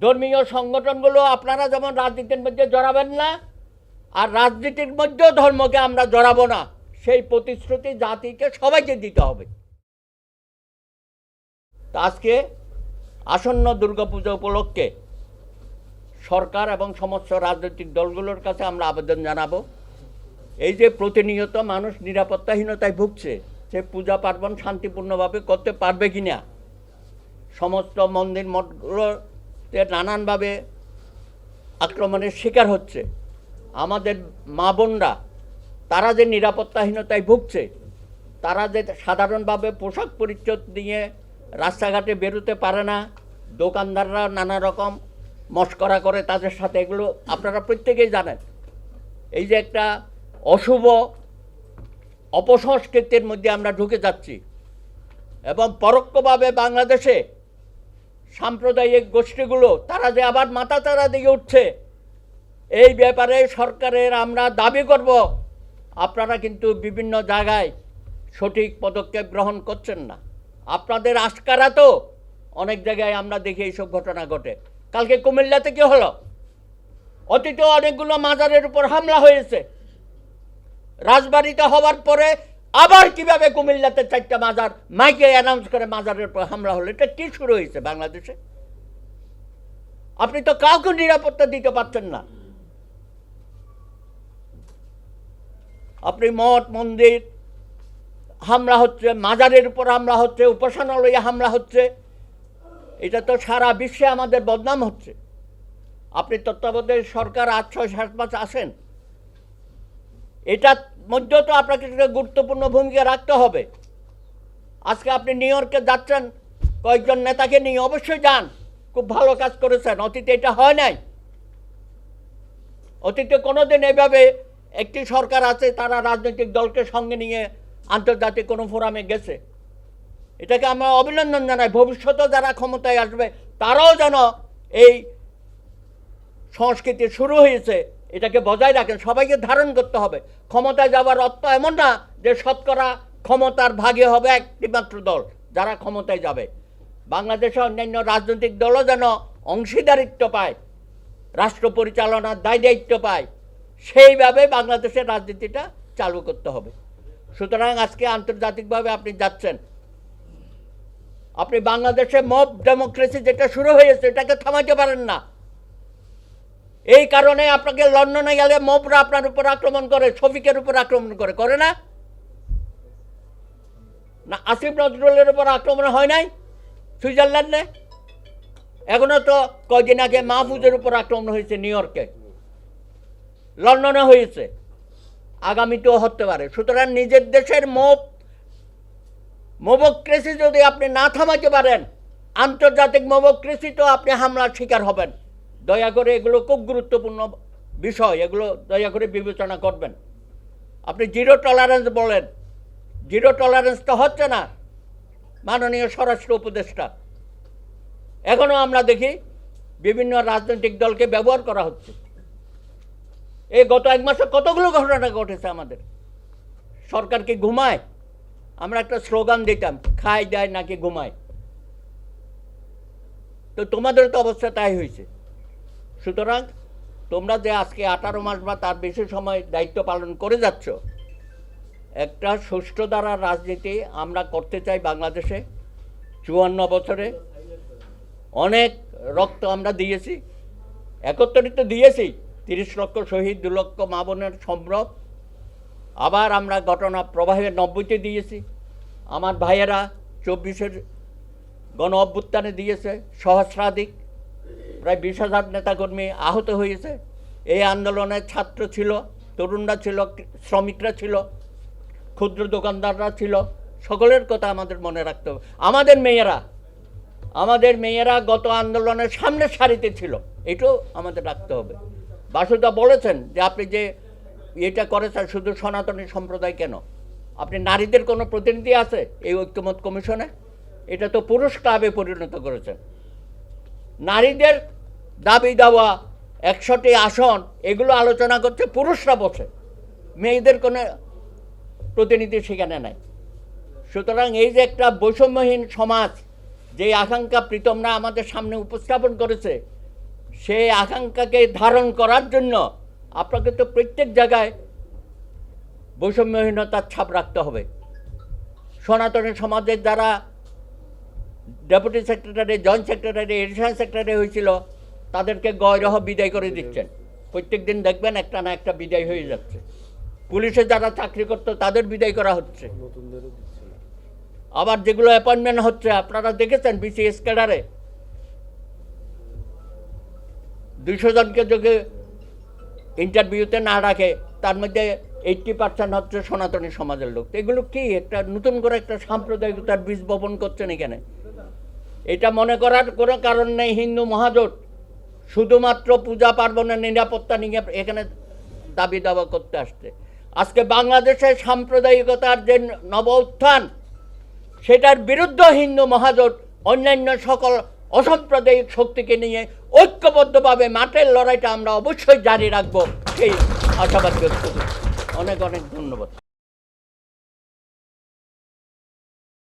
ধর্মীয় সংগঠনগুলো আপনারা যেমন রাজনীতির মধ্যে জড়াবেন না, আর রাজনীতির মধ্যেও ধর্মকে আমরা জড়াবো না, সেই প্রতিশ্রুতি জাতিকে সবাইকে দিতে হবে। তা আজকে আসন্ন দুর্গাপূজা উপলক্ষে সরকার এবং সমস্ত রাজনৈতিক দলগুলোর কাছে আমরা আবেদন জানাবো, এই যে প্রতিনিয়ত মানুষ নিরাপত্তাহীনতায় ভুগছে, সে পূজা পার্বণ শান্তিপূর্ণভাবে করতে পারবে কি না। সমস্ত মন্দির মঠগুলোতে নানানভাবে আক্রমণের শিকার হচ্ছে। আমাদের মা বোনরা তারা যে নিরাপত্তাহীনতায় ভুগছে, তারা যে সাধারণভাবে পোশাক পরিচ্ছদ নিয়ে রাস্তাঘাটে বেরোতে পারে না, দোকানদাররা নানা রকম মস্করা করে তাদের সাথে, এগুলো আপনারা প্রত্যেকেই জানেন। এই যে একটা অশুভ অপসংস্কৃতির মধ্যে আমরা ঢুকে যাচ্ছি, এবং পরোক্ষভাবে বাংলাদেশে সাম্প্রদায়িক গোষ্ঠীগুলো তারা যে আবার মাথাচাড়া দিয়ে উঠছে, এই ব্যাপারে সরকারের আমরা দাবি করব, আপনারা কিন্তু বিভিন্ন জায়গায় সঠিক পদক্ষেপ গ্রহণ করছেন না। আপনাদের আশকারা তো অনেক জায়গায় আমরা দেখি এইসব ঘটনা ঘটে। কালকে কুমিল্লাতে কি হলো? অতীতে অনেকগুলো মাজারের উপর হামলা হয়েছে, রাজবাড়িতে হওয়ার পরে আবার কিভাবে কুমিল্লাতে 4টা মাজার মাইকে অ্যানাউন্স করে মাজারের উপর হামলা হলো। এটা কি শুরু হয়েছে বাংলাদেশে? আপনি তো কাউকে নিরাপত্তা দিতে পারছেন না। আপনি মঠ মন্দির হামলা হচ্ছে, মাজারের উপর হামলা হচ্ছে, উপাসনালয়ে হামলা হচ্ছে, এটা তো সারা বিশ্বে আমাদের বদনাম হচ্ছে। আপনি তত্ত্বাবধায়ক সরকার 8-6 মাস আসেন, এটার মধ্যেও তো আপনাকে গুরুত্বপূর্ণ ভূমিকা রাখতে হবে। আজকে আপনি নিউ ইয়র্কে যাচ্ছেন কয়েকজন নেতাকে নিয়ে, অবশ্যই যান, খুব ভালো কাজ করেছেন। অতীতে এটা হয় নাই। অতীতে কোনোদিন এভাবে একটি সরকার আছে তারা রাজনৈতিক দলকে সঙ্গে নিয়ে আন্তর্জাতিক কোনো ফোরামে গেছে। এটাকে আমরা অভিনন্দন জানাই। ভবিষ্যতে যারা ক্ষমতায় আসবে তারাও যেন এই সংস্কৃতি শুরু হয়েছে এটাকে বজায় রাখেন। সবাইকে ধারণ করতে হবে। ক্ষমতায় যাওয়ার অর্থ এমন না যে শতকরা ক্ষমতার ভাগে হবে একটি মাত্র দল যারা ক্ষমতায় যাবে। বাংলাদেশে অন্যান্য রাজনৈতিক দলও যেন অংশীদারিত্ব পায়, রাষ্ট্র পরিচালনার দায়িত্ব পায়, সেইভাবে বাংলাদেশের রাজনীতিটা চালু করতে হবে। সুতরাং আজকে আন্তর্জাতিকভাবে আপনি যাচ্ছেন, আপনি বাংলাদেশে মব ডেমোক্রেসি যেটা শুরু হয়েছে এটাকে থামাতে পারেন না। এই কারণে আপনাকে লন্ডনে গেলে মবরা আপনার উপর আক্রমণ করে, শফিকের উপর আক্রমণ করে না? না আসিফ নজরুলের উপর আক্রমণ হয় নাই সুইজারল্যান্ডে? এখনো তো কয়দিন আগে মাহফুজের উপর আক্রমণ হয়েছে নিউ ইয়র্কে, লন্ডনে হয়েছে, আগামীতেও হতে পারে। সুতরাং নিজের দেশের মোবক্রেসি যদি আপনি না থামাতে পারেন, আন্তর্জাতিক মোবক্রেসি তো আপনি হামলার শিকার হবেন। দয়া করে এগুলো খুব গুরুত্বপূর্ণ বিষয়, এগুলো দয়া করে বিবেচনা করবেন। আপনি জিরো টলারেন্স বলেন, জিরো টলারেন্স তো হচ্ছে না। মাননীয় স্বরাষ্ট্র উপদেষ্টা, এখনও আমরা দেখি বিভিন্ন রাজনৈতিক দলকে ব্যবহার করা হচ্ছে। এই গত 1 মাসে কতগুলো ঘটনা ঘটেছে আমাদের। সরকার কি ঘুমায়? আমরা একটা স্লোগান দিতাম, খায় যায় নাকি ঘুমায়। তো তোমাদের তো অবস্থা তাই হয়েছে। সুতরাং তোমরা যে আজকে 18 মাস বা তার বেশি সময় দায়িত্ব পালন করে যাচ্ছ, একটা সুষ্ঠু ধারার রাজনীতি আমরা করতে চাই বাংলাদেশে। 54 বছরে অনেক রক্ত আমরা দিয়েছি, একত্রিত দিয়েছি, 30 লক্ষ শহীদ, 2 লক্ষ মা বোনের সম্ভ্রম। আবার আমরা ঘটনা প্রবাহে 90-তে দিয়েছি। আমার ভাইয়েরা 24-এর গণ অভ্যুত্থানে দিয়েছে সহস্রাধিক, প্রায় 20,000 নেতাকর্মী আহত হয়েছে। এই আন্দোলনে ছাত্র ছিল, তরুণরা ছিল, শ্রমিকরা ছিল, ক্ষুদ্র দোকানদাররা ছিল। সকলের কথা আমাদের মনে রাখতে হবে। আমাদের মেয়েরা গত আন্দোলনের সামনের সারিতে ছিল, এটাও আমাদের রাখতে হবে। বাসুদা বলেছেন যে আপনি যে এটা করেছেন শুধু সনাতনী সম্প্রদায় কেন, আপনি নারীদের কোনো প্রতিনিধি আছে এই ঐক্যমত কমিশনে? এটা তো পুরুষ ক্লাবে পরিণত করেছেন। নারীদের দাবি দেওয়া 100টি আসন এগুলো আলোচনা করছে পুরুষরা বসে, মেয়েদের কোনো প্রতিনিধি সেখানে নাই। সুতরাং এই যে একটা বৈষম্যহীন সমাজ যে আকাঙ্ক্ষা প্রীতমরা আমাদের সামনে উপস্থাপন করেছে, সেই আকাঙ্ক্ষাকে ধারণ করার জন্য আপনাকে তো প্রত্যেক জায়গায় বৈষম্যহীনতার ছাপ রাখতে হবে। সনাতনী সমাজের যারা deputy secretary, joint secretary, additional secretary হয়েছিল তাদেরকে গয়রহ বিদায় করে দিচ্ছেন। প্রত্যেক দিন দেখবেন একটা না একটা বিদায় হয়ে যাচ্ছে। পুলিশে যারা চাকরি করতো তাদের বিদায় করা হচ্ছে। আবার যেগুলো অ্যাপয়েন্টমেন্ট হচ্ছে আপনারা দেখেছেন বিসিএস ক্যাডারে 200 জনকে যদি ইন্টারভিউতে না রাখে তার মধ্যে 80% হচ্ছে সনাতনী সমাজের লোক। এগুলো কি একটা নতুন করে একটা সাম্প্রদায়িকতার বীজ বপন করছেন এখানে। এটা মনে করার কোনো কারণ নেই হিন্দু মহাজোট শুধুমাত্র পূজা পার্বণের নিরাপত্তা নিয়ে এখানে দাবি দাবা করতে আসছে। আজকে বাংলাদেশে সাম্প্রদায়িকতার যে নব উত্থান সেটার বিরুদ্ধে হিন্দু মহাজোট অন্যান্য সকল অসাম্প্রদায়িক শক্তিকে নিয়ে ঐক্যবদ্ধভাবে মাঠের লড়াইটা আমরা অবশ্যই জারি রাখবো, এই আশাবাদ ব্যক্ত করছি। অনেক অনেক ধন্যবাদ।